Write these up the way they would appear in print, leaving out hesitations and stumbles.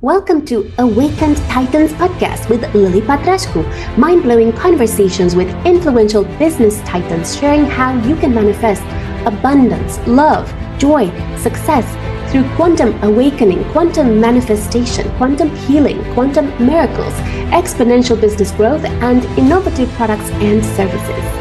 Welcome to Awakened Titans podcast with Lily Patrascu, mind-blowing conversations with influential business titans sharing how you can manifest abundance, love, joy, success through quantum awakening, quantum manifestation, quantum healing, quantum miracles, exponential business growth, and innovative products and services.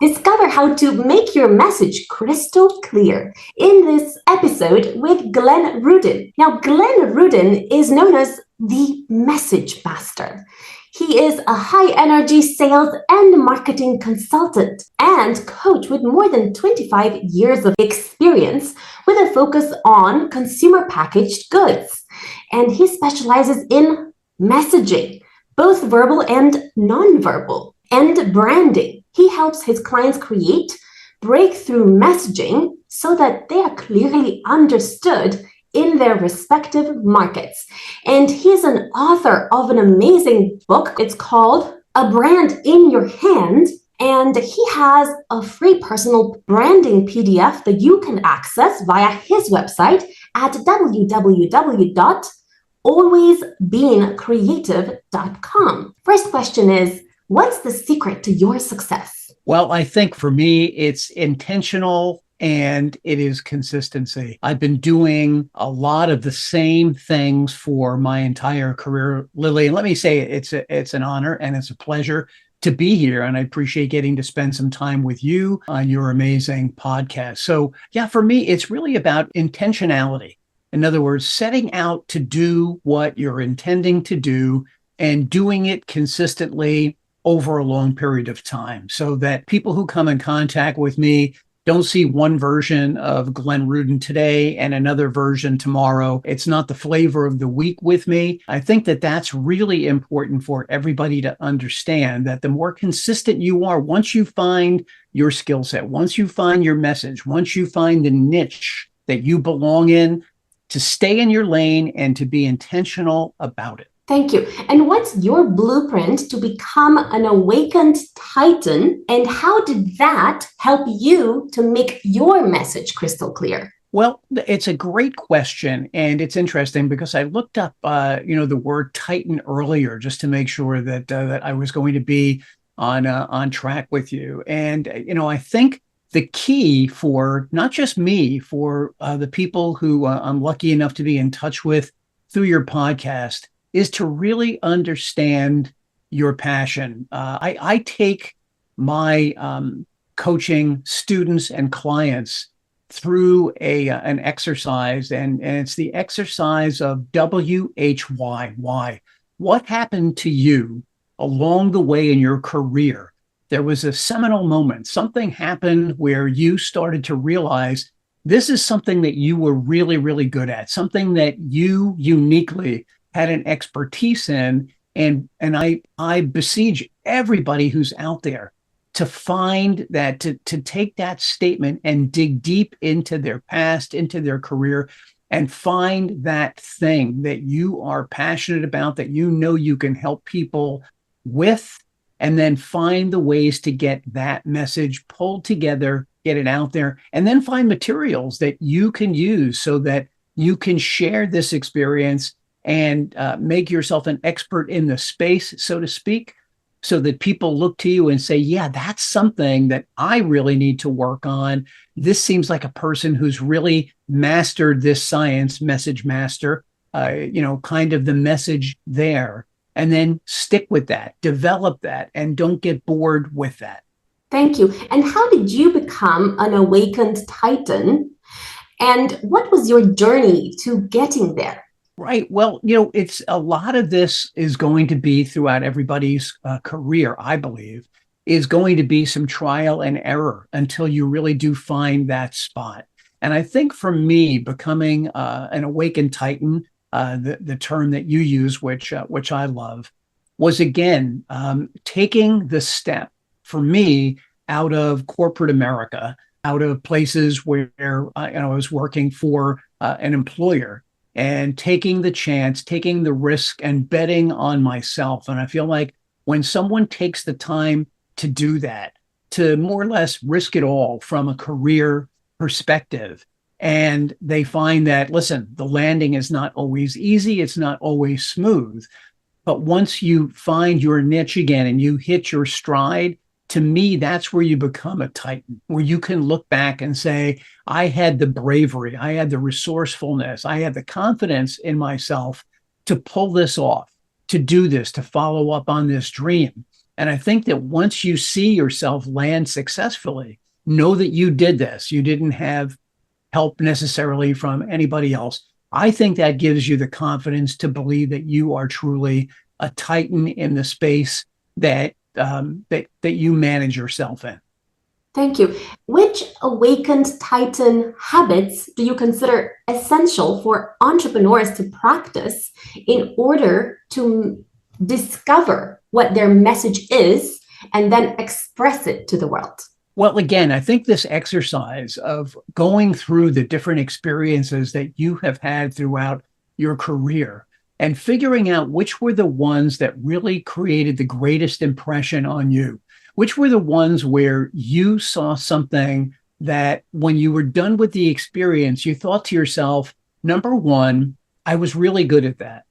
Discover how to make your message crystal clear in this episode with Glenn Rudin. Now, Glenn Rudin is known as the Message Master. He is a high-energy sales and marketing consultant and coach with more than 25 years of experience with a focus on consumer packaged goods. And he specializes in messaging, both verbal and non-verbal, and branding. He helps his clients create breakthrough messaging so that they are clearly understood in their respective markets. And he's an author of an amazing book. It's called A Brand in Your Hand. And he has a free personal branding PDF that you can access via his website at www.alwaysbeingcreative.com. First question is, what's the secret to your success? Well, I think for me, it's intentional and it is consistency. I've been doing a lot of the same things for my entire career, Lily. And let me say it's an honor and it's a pleasure to be here. And I appreciate getting to spend some time with you on your amazing podcast. So yeah, for me, it's really about intentionality. In other words, setting out to do what you're intending to do and doing it consistently over a long period of time so that people who come in contact with me don't see one version of Glenn Rudin today and another version tomorrow. It's not the flavor of the week with me. I think that that's really important for everybody to understand, that the more consistent you are, once you find your skill set, once you find your message, once you find the niche that you belong in, to stay in your lane and to be intentional about it. Thank you. And what's your blueprint to become an awakened titan? And how did that help you to make your message crystal clear? Well, it's a great question. And it's interesting because I looked up, the word titan earlier just to make sure that I was going to be on track with you. And, I think the key for not just me, for the people who I'm lucky enough to be in touch with through your podcast, is to really understand your passion. I take my coaching students and clients through an exercise, and it's the exercise of WHY. Why? What happened to you along the way in your career? There was a seminal moment. Something happened where you started to realize this is something that you were really, really good at, something that you uniquely had an expertise in. And I besiege everybody who's out there to find that, to take that statement and dig deep into their past, into their career, and find that thing that you are passionate about, that you can help people with, and then find the ways to get that message pulled together, get it out there, and then find materials that you can use so that you can share this experience and make yourself an expert in the space, so to speak, so that people look to you and say, yeah, that's something that I really need to work on. This seems like a person who's really mastered this science, message master, kind of the message there. And then stick with that, develop that, and don't get bored with that. Thank you. And how did you become an awakened titan? And what was your journey to getting there? Right. Well, it's a lot of this is going to be throughout everybody's career, I believe, is going to be some trial and error until you really do find that spot. And I think for me, becoming an awakened titan, the term that you use, which I love, was again taking the step for me out of corporate America, out of places where I was working for an employer, and taking the chance, taking the risk, and betting on myself. And I feel like when someone takes the time to do that, to more or less risk it all from a career perspective, And they find that, listen, the landing is not always easy. It's not always smooth. But once you find your niche again and you hit your stride, to me, that's where you become a titan, where you can look back and say, I had the bravery, I had the resourcefulness, I had the confidence in myself to pull this off, to do this, to follow up on this dream. And I think that once you see yourself land successfully, know that you did this. You didn't have help necessarily from anybody else. I think that gives you the confidence to believe that you are truly a titan in the space that that you manage yourself in. Thank you. Which awakened Titan habits do you consider essential for entrepreneurs to practice in order to discover what their message is and then express it to the world? Well, again, I think this exercise of going through the different experiences that you have had throughout your career and figuring out which were the ones that really created the greatest impression on you, which were the ones where you saw something that when you were done with the experience, you thought to yourself, number one, I was really good at that.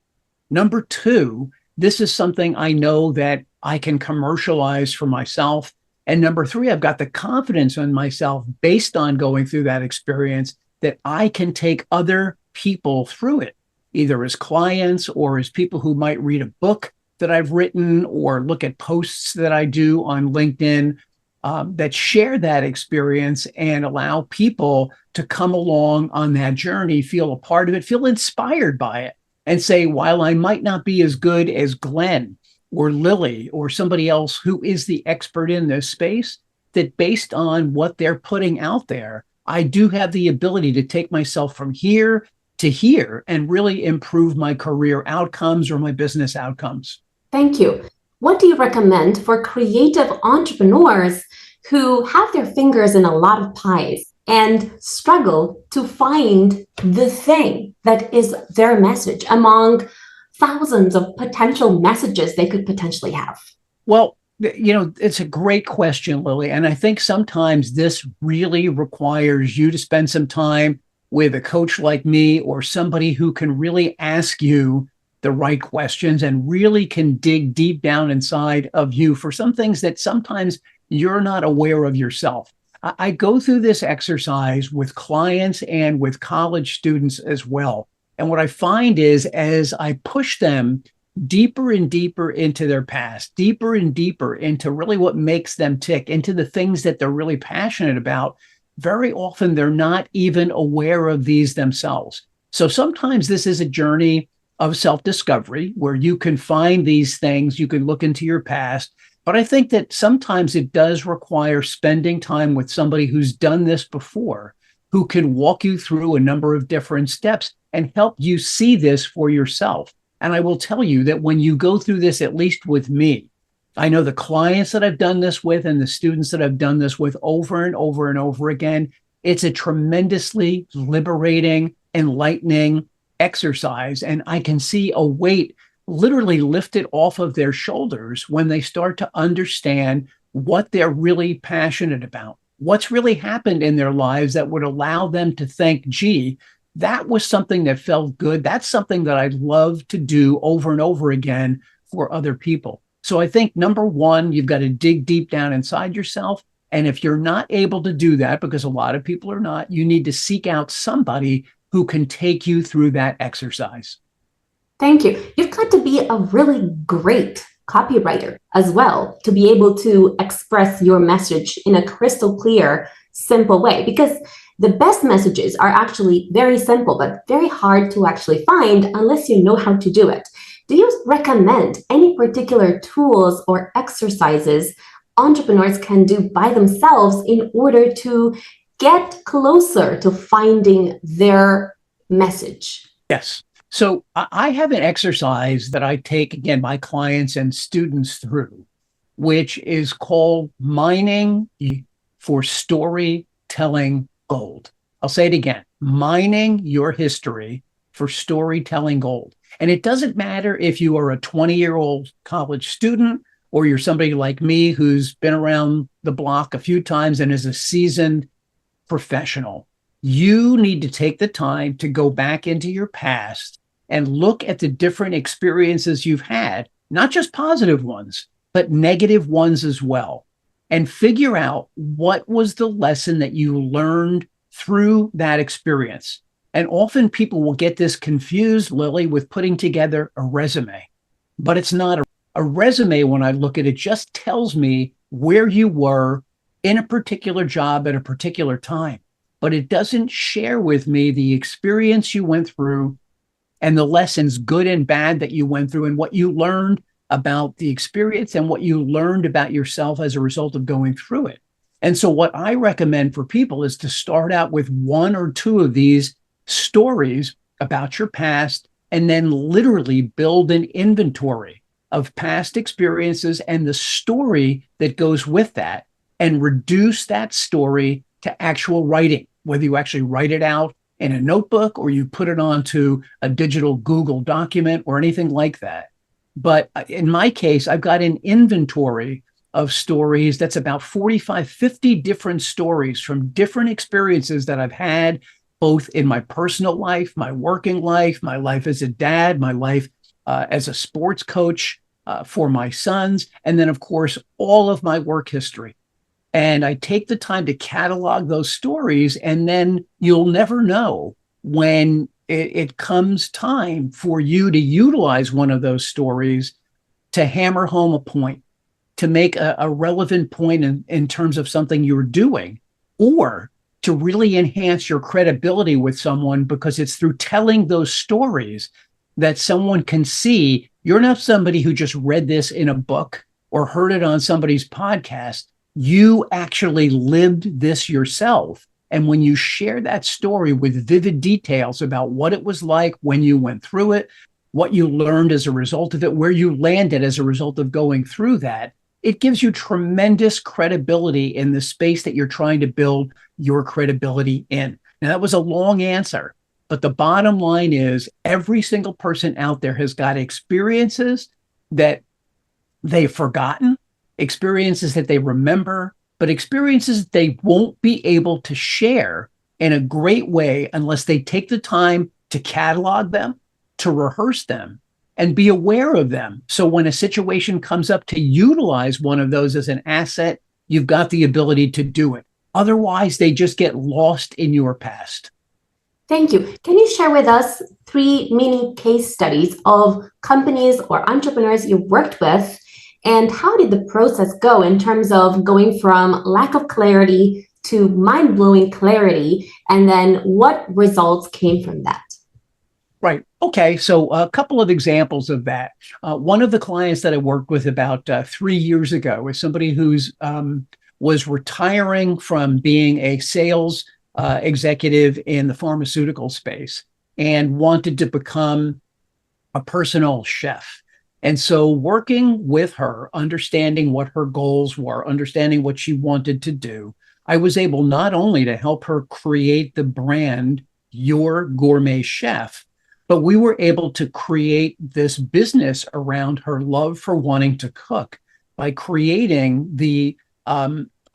Number two, this is something I know that I can commercialize for myself. And number three, I've got the confidence in myself based on going through that experience that I can take other people through it, either as clients or as people who might read a book that I've written or look at posts that I do on LinkedIn that share that experience and allow people to come along on that journey, feel a part of it, feel inspired by it, and say, while I might not be as good as Glenn or Lily or somebody else who is the expert in this space, that based on what they're putting out there, I do have the ability to take myself from here to here and really improve my career outcomes or my business outcomes. Thank you. What do you recommend for creative entrepreneurs who have their fingers in a lot of pies and struggle to find the thing that is their message among thousands of potential messages they could potentially have? Well, it's a great question, Lily. And I think sometimes this really requires you to spend some time with a coach like me or somebody who can really ask you the right questions and really can dig deep down inside of you for some things that sometimes you're not aware of yourself. I go through this exercise with clients and with college students as well. And what I find is as I push them deeper and deeper into their past, deeper and deeper into really what makes them tick, into the things that they're really passionate about, very often they're not even aware of these themselves. So sometimes this is a journey of self-discovery where you can find these things, you can look into your past. But I think that sometimes it does require spending time with somebody who's done this before, who can walk you through a number of different steps and help you see this for yourself. And I will tell you that when you go through this, at least with me, I know the clients that I've done this with and the students that I've done this with over and over and over again, it's a tremendously liberating, enlightening exercise. And I can see a weight literally lifted off of their shoulders when they start to understand what they're really passionate about, what's really happened in their lives that would allow them to think, gee, that was something that felt good. That's something that I'd love to do over and over again for other people. So I think number one, you've got to dig deep down inside yourself. And if you're not able to do that, because a lot of people are not, you need to seek out somebody who can take you through that exercise. Thank you. You've got to be a really great copywriter as well to be able to express your message in a crystal clear, simple way, because the best messages are actually very simple, but very hard to actually find unless you know how to do it. Do you recommend any particular tools or exercises entrepreneurs can do by themselves in order to get closer to finding their message? Yes. So I have an exercise that I take, again, my clients and students through, which is called mining for storytelling gold. I'll say it again, mining your history for storytelling gold. And it doesn't matter if you are a 20-year-old college student or you're somebody like me who's been around the block a few times and is a seasoned professional. You need to take the time to go back into your past and look at the different experiences you've had, not just positive ones, but negative ones as well, and figure out what was the lesson that you learned through that experience. And often people will get this confused, Lily, with putting together a resume, but it's not a resume. When I look at it, just tells me where you were in a particular job at a particular time, but it doesn't share with me the experience you went through and the lessons, good and bad, that you went through, and what you learned about the experience and what you learned about yourself as a result of going through it. And so what I recommend for people is to start out with one or two of these stories about your past, and then literally build an inventory of past experiences and the story that goes with that, and reduce that story to actual writing, whether you actually write it out in a notebook or you put it onto a digital Google document or anything like that. But in my case, I've got an inventory of stories that's about 45, 50 different stories from different experiences that I've had, both in my personal life, my working life, my life as a dad, my life as a sports coach for my sons, and then, of course, all of my work history. And I take the time to catalog those stories, and then you'll never know when it comes time for you to utilize one of those stories to hammer home a point, to make a relevant point in terms of something you're doing, or to really enhance your credibility with someone, because it's through telling those stories that someone can see you're not somebody who just read this in a book or heard it on somebody's podcast. You actually lived this yourself. And when you share that story with vivid details about what it was like when you went through it, what you learned as a result of it, where you landed as a result of going through that, it gives you tremendous credibility in the space that you're trying to build your credibility in. Now, that was a long answer, but the bottom line is every single person out there has got experiences that they've forgotten, experiences that they remember, but experiences that they won't be able to share in a great way unless they take the time to catalog them, to rehearse them, and be aware of them. So when a situation comes up to utilize one of those as an asset, you've got the ability to do it. Otherwise, they just get lost in your past. Thank you. Can you share with us 3 mini case studies of companies or entrepreneurs you worked with? And how did the process go in terms of going from lack of clarity to mind-blowing clarity? And then what results came from that? Right. Okay. So a couple of examples of that. One of the clients that I worked with about 3 years ago is somebody who's was retiring from being a sales executive in the pharmaceutical space and wanted to become a personal chef. And so working with her, understanding what her goals were, understanding what she wanted to do, I was able not only to help her create the brand, Your Gourmet Chef, but we were able to create this business around her love for wanting to cook by creating the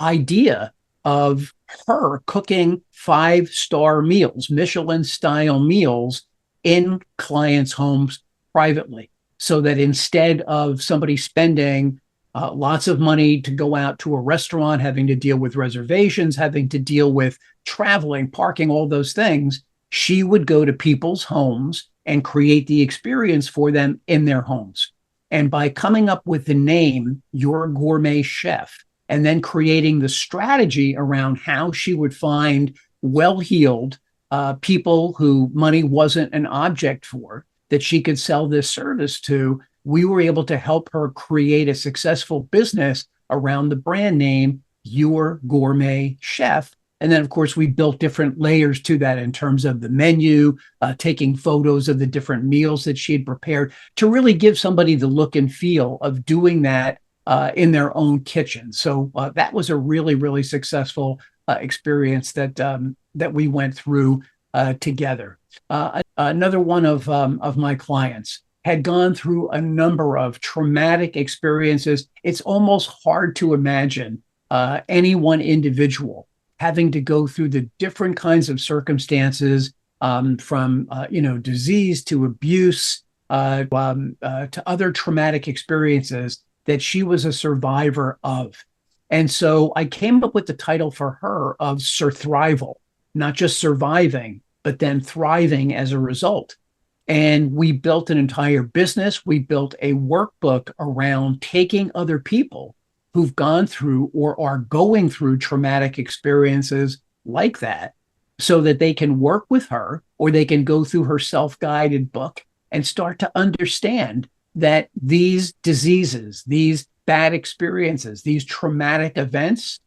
idea of her cooking 5-star meals, Michelin-style meals in clients' homes privately, so that instead of somebody spending lots of money to go out to a restaurant, having to deal with reservations, having to deal with traveling, parking, all those things, she would go to people's homes and create the experience for them in their homes. And by coming up with the name, Your Gourmet Chef, and then creating the strategy around how she would find well-heeled people who money wasn't an object for, that she could sell this service to, we were able to help her create a successful business around the brand name, Your Gourmet Chef. And then, of course, we built different layers to that in terms of the menu, taking photos of the different meals that she had prepared to really give somebody the look and feel of doing that in their own kitchen. So that was a really, really successful experience that we went through together. Another one of my clients had gone through a number of traumatic experiences. It's almost hard to imagine any one individual having to go through the different kinds of circumstances, from disease to abuse, to other traumatic experiences that she was a survivor of. And so I came up with the title for her of Surthrival, not just surviving, but then thriving as a result. And we built an entire business. We built a workbook around taking other people who've gone through or are going through traumatic experiences like that so that they can work with her, or they can go through her self-guided book and start to understand that these diseases, these bad experiences, these traumatic events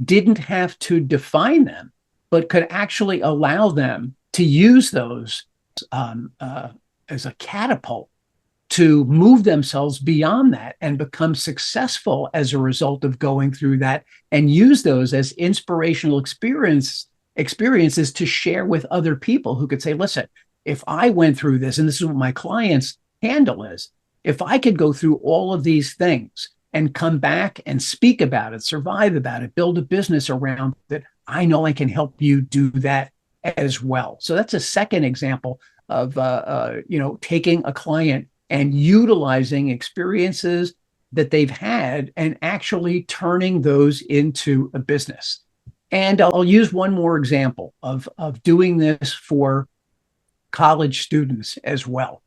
didn't have to define them, but could actually allow them to use those as a catapult to move themselves beyond that and become successful as a result of going through that, and use those as inspirational experiences to share with other people who could say, listen, if I went through this, and this is what my clients' handle is, if I could go through all of these things and come back and speak about it, survive about it, build a business around it, I know I can help you do that as well. So that's a second example of taking a client and utilizing experiences that they've had and actually turning those into a business. And I'll use one more example of doing this for college students as well.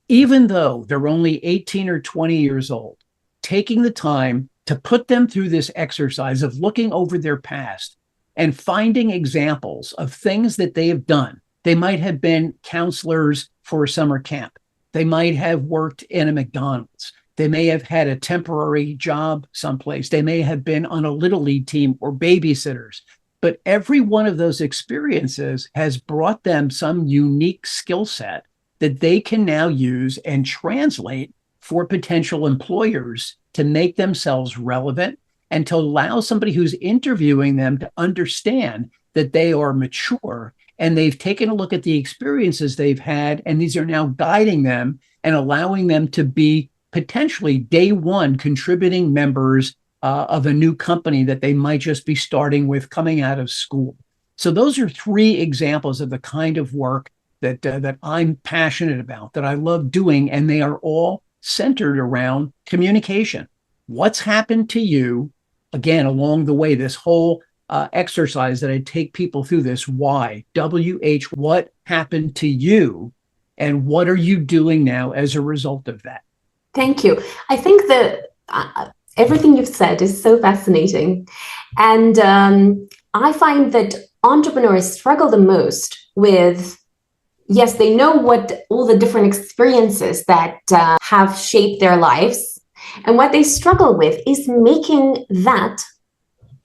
Even though they're only 18 or 20 years old, taking the time to put them through this exercise of looking over their past and finding examples of things that they have done. They might have been counselors for a summer camp. They might have worked in a McDonald's. They may have had a temporary job someplace. They may have been on a little league team or babysitters. But every one of those experiences has brought them some unique skill set that they can now use and translate for potential employers to make themselves relevant and to allow somebody who's interviewing them to understand that they are mature and they've taken a look at the experiences they've had, and these are now guiding them and allowing them to be potentially day one contributing members of a new company that they might just be starting with coming out of school. So those are three examples of the kind of work that I'm passionate about, that I love doing, and they are all centered around communication. What's happened to you, again, along the way, this whole exercise that I take people through, this why, WH, what happened to you, and what are you doing now as a result of that? Thank you. I think that everything you've said is so fascinating. And I find that entrepreneurs struggle the most with, yes, they know what all the different experiences that have shaped their lives. And what they struggle with is making that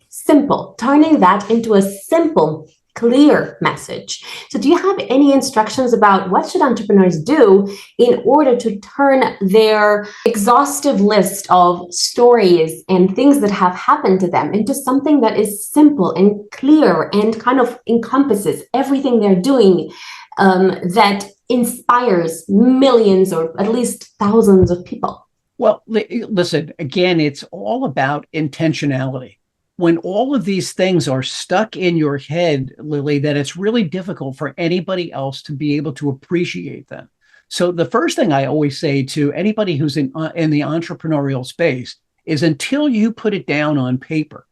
simple, turning that into a simple, clear message. So do you have any instructions about what should entrepreneurs do in order to turn their exhaustive list of stories and things that have happened to them into something that is simple and clear and kind of encompasses everything they're doing, that inspires millions or at least thousands of people? Well, listen, again, it's all about intentionality. When all of these things are stuck in your head, Lily, that it's really difficult for anybody else to be able to appreciate them. So the first thing I always say to anybody who's in the entrepreneurial space is, until you put it down on paper,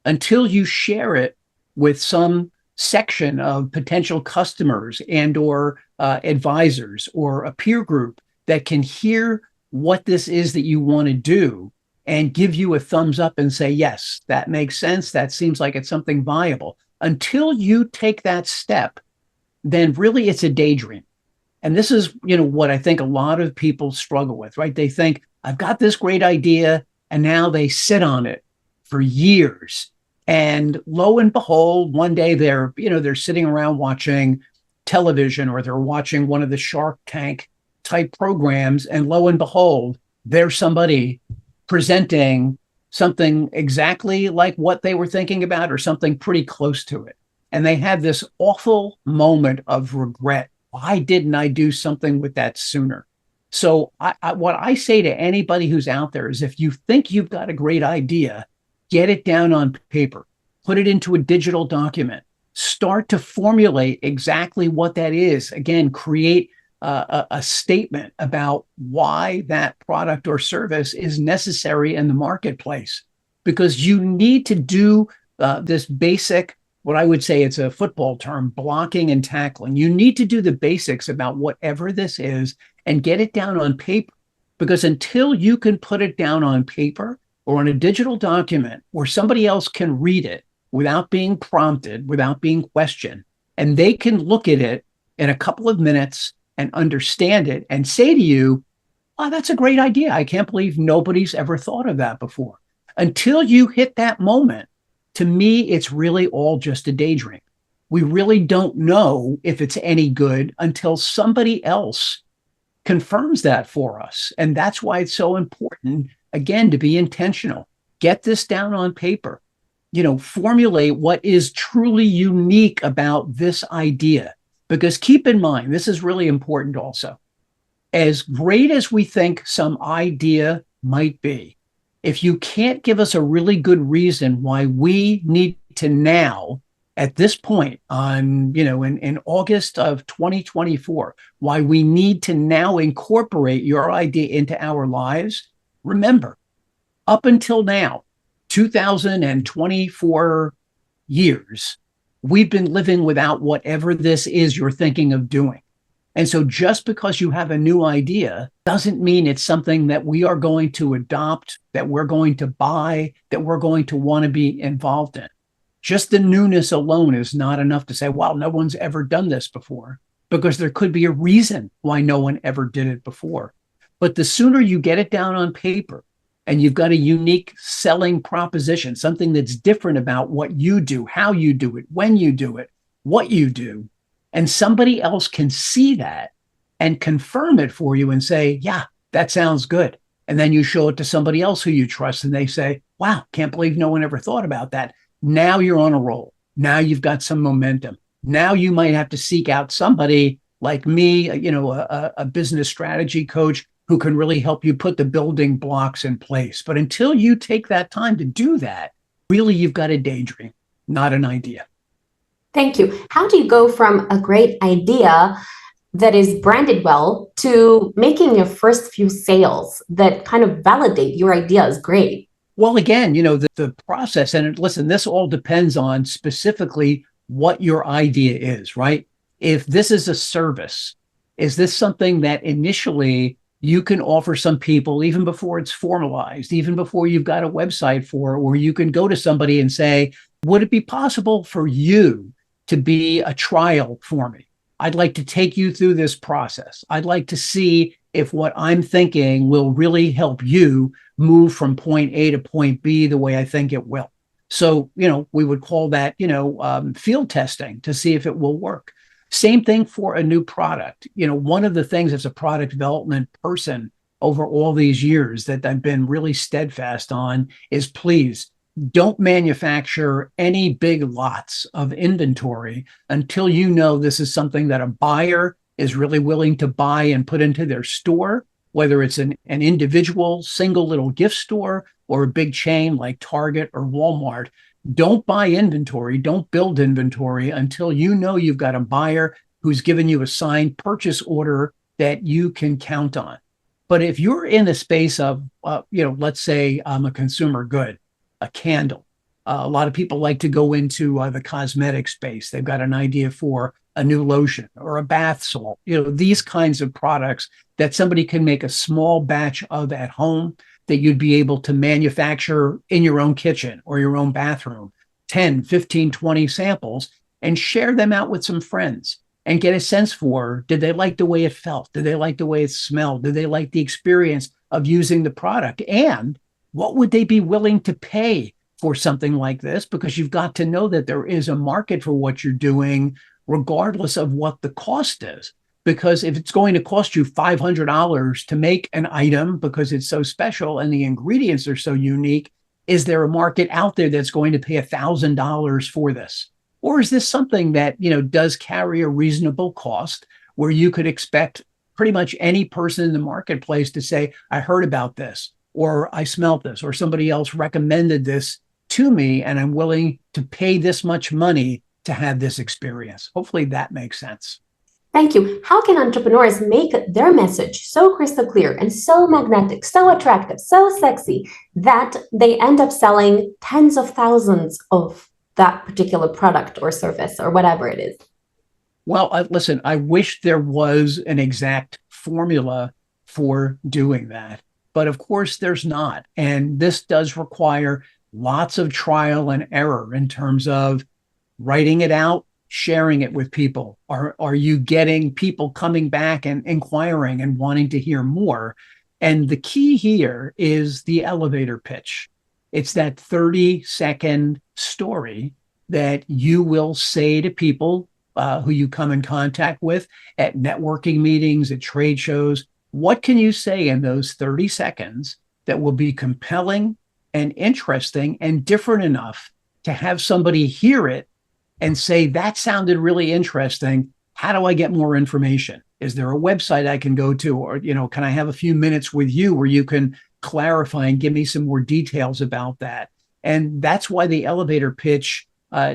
until you share it with some section of potential customers and or advisors or a peer group that can hear what this is that you want to do and give you a thumbs up and say, yes, that makes sense. That seems like it's something viable. Until you take that step, then really it's a daydream. And this is, what I think a lot of people struggle with, right? They think, I've got this great idea, and now they sit on it for years. And lo and behold, one day they're sitting around watching television, or they're watching one of the Shark Tank type programs, and lo and behold, there's somebody presenting something exactly like what they were thinking about, or something pretty close to it. And they have this awful moment of regret. Why didn't I do something with that sooner? So what I say to anybody who's out there is, if you think you've got a great idea, get it down on paper. put it into a digital document, start to formulate exactly what that is. Again, create a statement about why that product or service is necessary in the marketplace, because you need to do this basic, what I would say it's a football term, blocking and tackling. You need to do the basics about whatever this is and get it down on paper, because until you can put it down on paper or on a digital document where somebody else can read it without being prompted, without being questioned, and they can look at it in a couple of minutes and understand it and say to you, oh, that's a great idea. I can't believe nobody's ever thought of that before. Until you hit that moment, to me, it's really all just a daydream. We really don't know if it's any good until somebody else confirms that for us. And that's why it's so important, again, to be intentional. Get this down on paper. Formulate what is truly unique about this idea. Because keep in mind, this is really important also. As great as we think some idea might be, if you can't give us a really good reason why we need to now, at this point in August of 2024, why we need to now incorporate your idea into our lives, remember, up until now, 2024 years, we've been living without whatever this is you're thinking of doing. And so just because you have a new idea doesn't mean it's something that we are going to adopt, that we're going to buy, that we're going to want to be involved in. Just the newness alone is not enough to say, wow, no one's ever done this before, because there could be a reason why no one ever did it before. But the sooner you get it down on paper and you've got a unique selling proposition, something that's different about what you do, how you do it, when you do it, what you do, and somebody else can see that and confirm it for you and say, yeah, that sounds good. And then you show it to somebody else who you trust and they say, wow, can't believe no one ever thought about that. Now you're on a roll. Now you've got some momentum. Now you might have to seek out somebody like me, a business strategy coach who can really help you put the building blocks in place. But until you take that time to do that, really, you've got a daydream, not an idea. Thank you. How do you go from a great idea that is branded well to making your first few sales that kind of validate your idea is great? Well, again, the process, and listen, this all depends on specifically what your idea is, right? If this is a service, is this something that initially you can offer some people even before it's formalized, even before you've got a website for it, where you can go to somebody and say, would it be possible for you to be a trial for me? I'd like to take you through this process. I'd like to see if what I'm thinking will really help you move from point A to point B the way I think it will. So, we would call that, field testing to see if it will work. Same thing for a new product. One of the things as a product development person over all these years that I've been really steadfast on is, please don't manufacture any big lots of inventory until you know this is something that a buyer is really willing to buy and put into their store, whether it's an individual single little gift store or a big chain like Target or Walmart. Don't buy inventory, don't build inventory until you know you've got a buyer who's given you a signed purchase order that you can count on. But if you're in a space of, let's say I'm a consumer good, a candle. A lot of people like to go into the cosmetic space. They've got an idea for a new lotion or a bath salt, these kinds of products that somebody can make a small batch of at home that you'd be able to manufacture in your own kitchen or your own bathroom, 10, 15, 20 samples, and share them out with some friends and get a sense for, did they like the way it felt? Did they like the way it smelled? Did they like the experience of using the product? And what would they be willing to pay for something like this? Because you've got to know that there is a market for what you're doing, regardless of what the cost is. Because if it's going to cost you $500 to make an item because it's so special and the ingredients are so unique, is there a market out there that's going to pay $1,000 for this? Or is this something that, does carry a reasonable cost where you could expect pretty much any person in the marketplace to say, I heard about this, or I smelt this, or somebody else recommended this to me, and I'm willing to pay this much money to have this experience. Hopefully that makes sense. Thank you. How can entrepreneurs make their message so crystal clear and so magnetic, so attractive, so sexy that they end up selling tens of thousands of that particular product or service or whatever it is? Well, listen, I wish there was an exact formula for doing that. But of course, there's not. And this does require lots of trial and error in terms of writing it out, sharing it with people. Are you getting people coming back and inquiring and wanting to hear more? And the key here is the elevator pitch. It's that 30-second story that you will say to people who you come in contact with at networking meetings, at trade shows. What can you say in those 30 seconds that will be compelling and interesting and different enough to have somebody hear it and say, that sounded really interesting. How do I get more information? Is there a website I can go to? Or, can I have a few minutes with you where you can clarify and give me some more details about that? And that's why the elevator pitch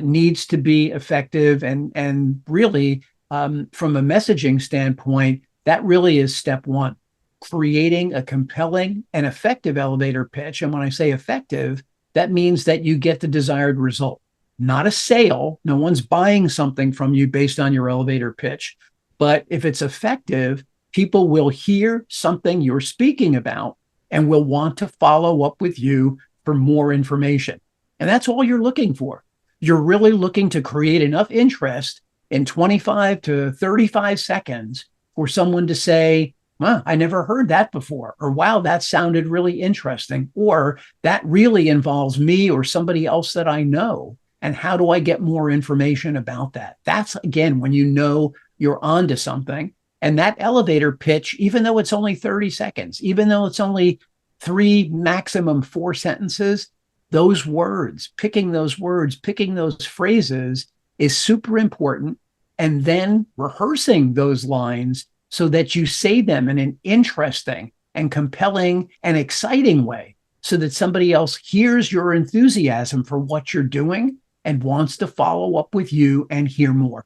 needs to be effective. And really, from a messaging standpoint, that really is step one, creating a compelling and effective elevator pitch. And when I say effective, that means that you get the desired result, not a sale. No one's buying something from you based on your elevator pitch. But if it's effective, people will hear something you're speaking about and will want to follow up with you for more information. And that's all you're looking for. You're really looking to create enough interest in 25 to 35 seconds for someone to say, well, I never heard that before, or wow, that sounded really interesting, or that really involves me or somebody else that I know. And how do I get more information about that? That's, again, when you know you're onto something. And that elevator pitch, even though it's only 30 seconds, even though it's only 3, maximum 4 sentences, those words, picking those phrases is super important. And then rehearsing those lines so that you say them in an interesting and compelling and exciting way so that somebody else hears your enthusiasm for what you're doing and wants to follow up with you and hear more.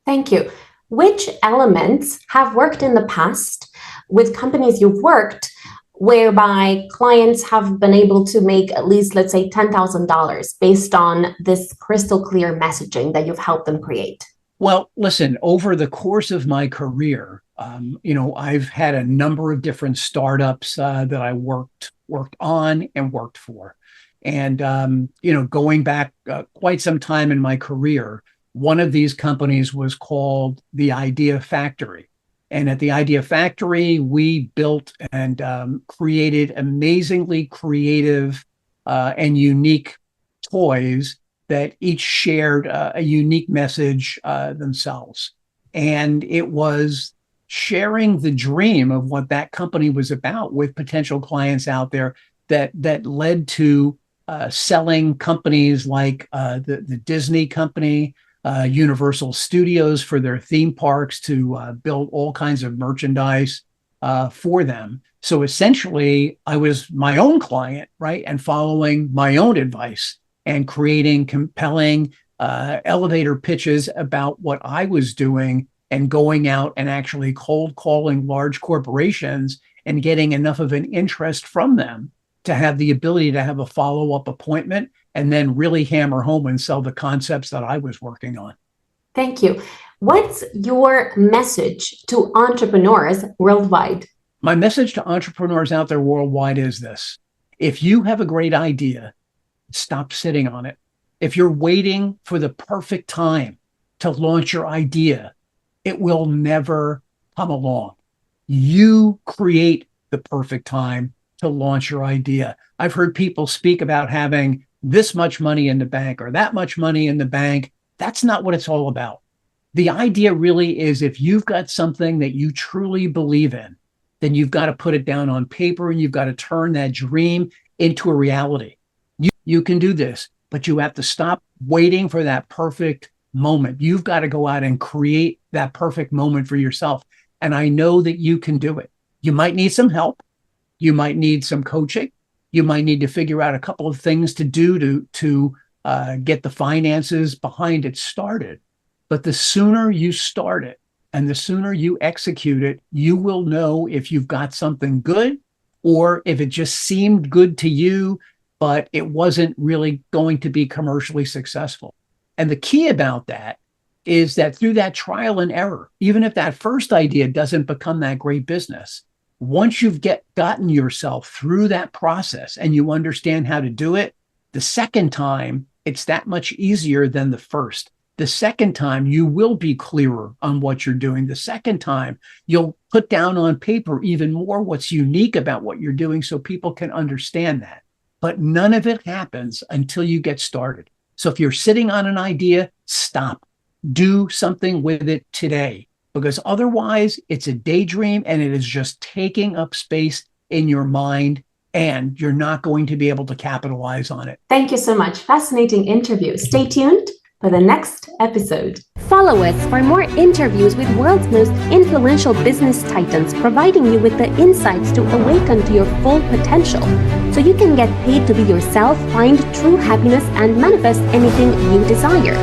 Thank you. Which elements have worked in the past with companies you've worked whereby clients have been able to make at least, let's say, $10,000 based on this crystal clear messaging that you've helped them create? Well, listen, over the course of my career, I've had a number of different startups that I worked on and worked for. And, going back quite some time in my career, one of these companies was called the Idea Factory. And at the Idea Factory, we built and created amazingly creative and unique toys that each shared a unique message themselves. And it was sharing the dream of what that company was about with potential clients out there that led to selling companies like the Disney company, Universal Studios for their theme parks to build all kinds of merchandise for them. So essentially, I was my own client, right? And following my own advice and creating compelling elevator pitches about what I was doing and going out and actually cold calling large corporations and getting enough of an interest from them to have the ability to have a follow-up appointment and then really hammer home and sell the concepts that I was working on. Thank you. What's your message to entrepreneurs worldwide? My message to entrepreneurs out there worldwide is this. If you have a great idea, stop sitting on it. If you're waiting for the perfect time to launch your idea, it will never come along. You create the perfect time to launch your idea. I've heard people speak about having this much money in the bank or that much money in the bank. That's not what it's all about. The idea really is if you've got something that you truly believe in, then you've got to put it down on paper and you've got to turn that dream into a reality. You can do this, but you have to stop waiting for that perfect moment. You've got to go out and create that perfect moment for yourself. And I know that you can do it. You might need some help. You might need some coaching. You might need to figure out a couple of things to do to get the finances behind it started. But the sooner you start it and the sooner you execute it, you will know if you've got something good or if it just seemed good to you, but it wasn't really going to be commercially successful. And the key about that is that through that trial and error, even if that first idea doesn't become that great business, once you've gotten yourself through that process and you understand how to do it, the second time, it's that much easier than the first. The second time, you will be clearer on what you're doing. The second time, you'll put down on paper even more what's unique about what you're doing so people can understand that. But none of it happens until you get started. So if you're sitting on an idea, stop. Do something with it today, because otherwise it's a daydream and it is just taking up space in your mind and you're not going to be able to capitalize on it. Thank you so much. Fascinating interview. Stay tuned for the next episode. Follow us for more interviews with world's most influential business titans, providing you with the insights to awaken to your full potential so you can get paid to be yourself, find true happiness, and manifest anything you desire.